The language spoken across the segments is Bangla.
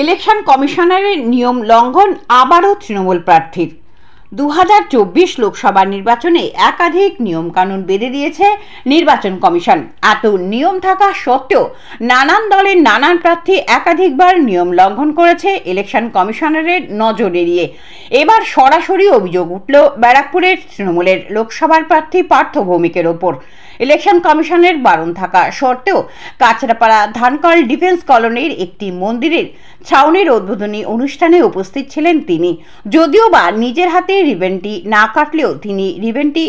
ইলেকশন কমিশনারের নিয়ম লঙ্ঘন আবারও তৃণমূল প্রার্থীর। 2024 লোকসভা নির্বাচনে একাধিক নিয়মকানুন বেঁধে দিয়েছে নির্বাচন কমিশন। এত নিয়ম থাকা সত্ত্বেও নানান দলের নানান প্রার্থী একাধিকবার নিয়ম লঙ্ঘন করেছে ইলেকশন কমিশনারের নজর এড়িয়ে। এবার সরাসরি অভিযোগ উঠল ব্যারাকপুরের তৃণমূলের লোকসভার প্রার্থী পার্থ ভৌমিকের ওপর। ইলেকশন কমিশনের বারণ থাকা সত্ত্বেও কাছড়াপাড়া ধানকল ডিফেন্স কলোনির একটি মন্দিরের ছাউনির উদ্বোধনী অনুষ্ঠানে উপস্থিত ছিলেন তিনি। যদিও বা নিজের হাতে রিবেনটি না কাটলেও তিনি রিবেনটি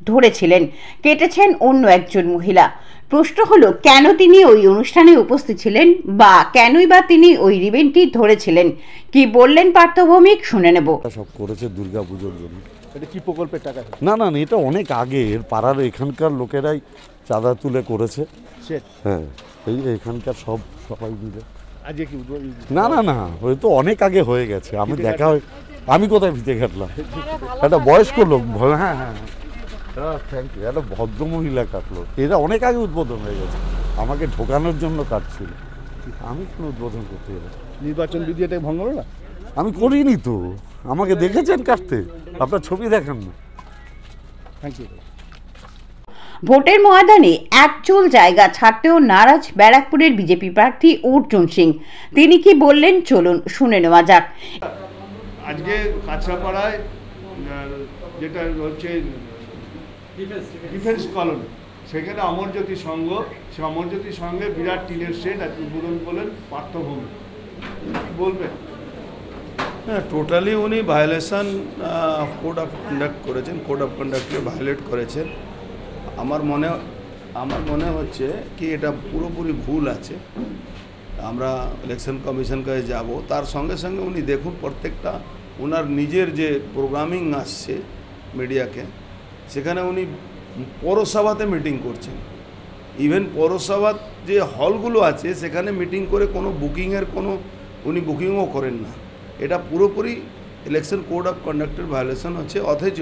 ধরেছিলেন, কেটেছেন অন্য একজন মহিলা। প্রশ্ন হলো, কেন তিনি ওই অনুষ্ঠানে উপস্থিত ছিলেন বা কেনই বা তিনি ওই রিবেনটি ধরেছিলেন? কি বললেন পার্থ ভৌমিক, শুনে নেব। সব করেছে দুর্গাপুজোর জন্য। এটা কি প্রকল্পের টাকা? না, এটা অনেক আগে এর পাড়ার এখানকার লোকেরাই চাঁদা তুলে করেছে। হ্যাঁ, এই এখানকার সবাই মিলে। আজকে কি? না, ওই তো অনেক আগে হয়ে গেছে। আমি কোথায় ভিতে কাটলাম? একটা বয়স্ক লোক। হ্যাঁ, থ্যাংক ইউ। একটা ভদ্রমহিলা কাটলো। এটা অনেক আগে উদ্বোধন হয়ে গেছে। আমাকে ঢোকানোর জন্য কাটছিল, আমি কোনো উদ্বোধন করতে যাবো। নির্বাচন বিধি এটা ভঙ্গ হলো না? আমি করিনি তো। আমাকে দেখেছেন কাটতে? আপনার ছবি দেখান না। Thank you. ভোটের ময়দানে এক চুল জায়গা ছাড়তেও নারাজ ব্যারাকপুরের বিজেপি প্রার্থী অর্জুন সিং। তিনি কি বললেন, চলুন শুনে নেওয়া যাক। আজকে কাছড়াপাড়ায় যেটা হচ্ছে ডিফেন্স কলোনি, সেখানে অমরজ্যোতি সংঘ, সে অমরজ্যোতি সংঘে বিরাট টিনের শেড উদ্বোধন করলেন পার্থ ভৌমিক। বলবেন? হ্যাঁ, টোটালি উনি ভায়োলেশন কোড অফ কন্ডাক্ট করেছেন, কোড অফ কন্ডাক্টকে ভায়োলেট করেছেন। আমার মনে হচ্ছে কি এটা পুরোপুরি ভুল আছে। আমরা ইলেকশন কমিশন কাছে যাব, তার সঙ্গে সঙ্গে উনি দেখুন প্রত্যেকটা ওনার নিজের যে প্রোগ্রামিং আসছে মিডিয়াকে, সেখানে উনি পৌরসভাতে মিটিং করছেন। ইভেন পৌরসভার যে হলগুলো আছে সেখানে মিটিং করে কোনো বুকিংয়ের উনি বুকিংও করেন না। এটা পুরোপুরি ইলেকশন কোড অফ কন্ডাক্টের ভায়োলেশন হচ্ছে। অথচ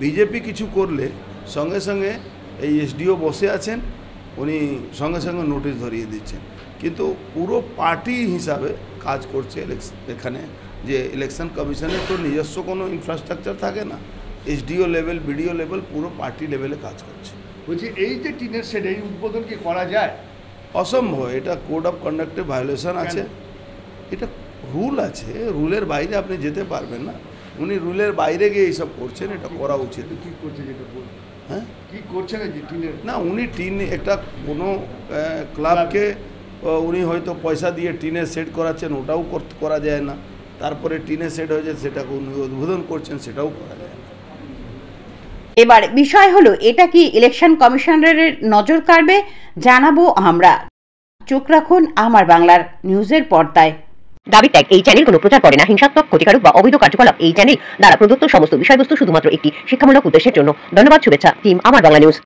বিজেপি কিছু করলে সঙ্গে সঙ্গে এই এসডিও বসে আছেন, উনি সঙ্গে সঙ্গে নোটিশ ধরিয়ে দিচ্ছেন। কিন্তু পুরো পার্টি হিসাবে কাজ করছে এখানে। যে ইলেকশন কমিশনের তো নিজস্ব কোনো ইনফ্রাস্ট্রাকচার থাকে না, এসডিও লেভেল, বিডিও লেভেল, পুরো পার্টি লেভেলে কাজ করছে। বলছি, এই যে টিনের শেড, এই উদ্বোধন কি করা যায়? অসম্ভব। এটা কোড অফ কন্ডাক্টে ভায়োলেশন আছে। এটা রুল আছে, রুলের বাইরে আপনি যেতে পারবেন না। উনি রুলের বাইরে গিয়ে এইসব করছেন, এটা করা উচিত। কি করছে যেটা বল? হ্যাঁ, কি করছেন এই যে টিনের? না, উনি একটা কোনো ক্লাবকে উনি হয়তো পয়সা দিয়ে টিনের সেট করাচ্ছেন, ওটাও করা যায় না। তারপরে টিনের সেট হয়েছে, সেটাকে উনি উদ্বোধন করছেন, সেটাও করা যায় না। এবার বিষয় হলো, এটা কি ইলেকশন কমিশনারের নজর কাড়বে? জানাবো আমরা। চোখ রাখুন আমার বাংলার নিউজের পর্দায়। দাবি ত্যাগ। এই চ্যানেল কোনো প্রচার করে না হিংসাত্মক, ক্ষতিকারক বা অবৈধ কার্যকলাপ। এই চ্যানেল দ্বারা প্রদত্ত সমস্ত বিষয়বস্তু শুধুমাত্র একটি শিক্ষামূলক উদ্দেশ্যের জন্য। ধন্যবাদ। শুভেচ্ছা টিম আমার বাংলা নিউজ।